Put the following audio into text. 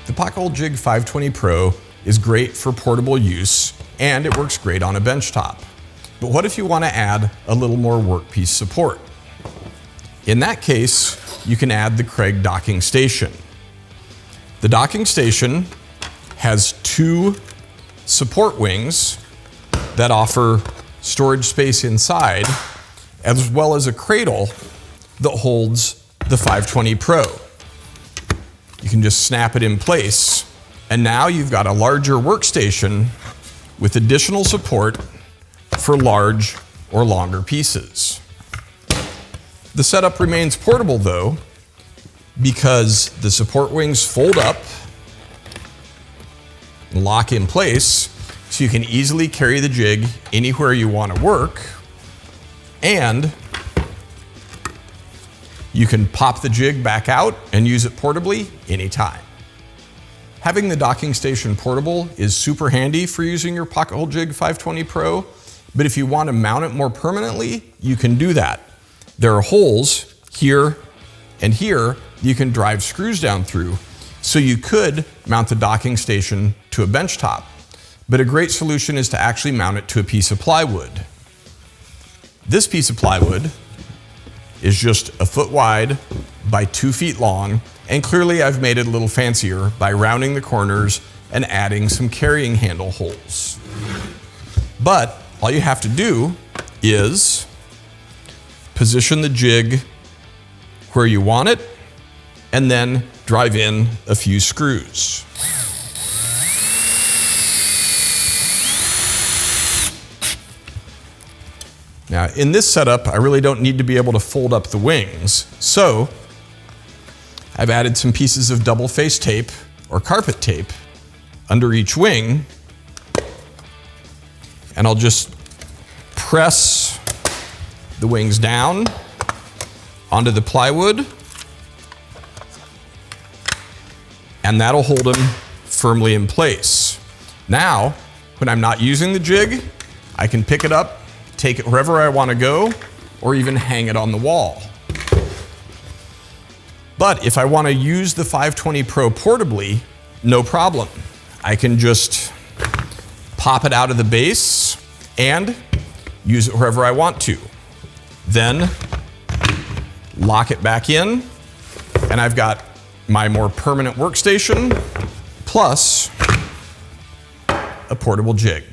The Pocket-Hole Jig 520 Pro is great for portable use, and it works great on a benchtop. But what if you want to add a little more workpiece support? In that case, you can add the Kreg Docking Station. The docking station has two support wings that offer storage space inside, as well as a cradle that holds the 520 Pro. You can just snap it in place, and now you've got a larger workstation with additional support for large or longer pieces. The setup remains portable though, because the support wings fold up and lock in place, so you can easily carry the jig anywhere you want to work, and you can pop the jig back out and use it portably anytime. Having the docking station portable is super handy for using your Pocket-Hole Jig 520 Pro, but if you want to mount it more permanently, you can do that. There are holes here and here you can drive screws down through, so you could mount the docking station to a benchtop, but a great solution is to actually mount it to a piece of plywood. This piece of plywood is just a foot wide by 2 feet long, and clearly I've made it a little fancier by rounding the corners and adding some carrying handle holes. But all you have to do is position the jig where you want it and then drive in a few screws. Now, in this setup, I really don't need to be able to fold up the wings, so I've added some pieces of double face tape or carpet tape under each wing, and I'll just press the wings down onto the plywood, and that'll hold them firmly in place. Now, when I'm not using the jig, I can pick it up, take it wherever I want to go, or even hang it on the wall. But if I want to use the 520 Pro portably, no problem. I can just pop it out of the base and use it wherever I want to. Then lock it back in, and I've got my more permanent workstation plus a portable jig.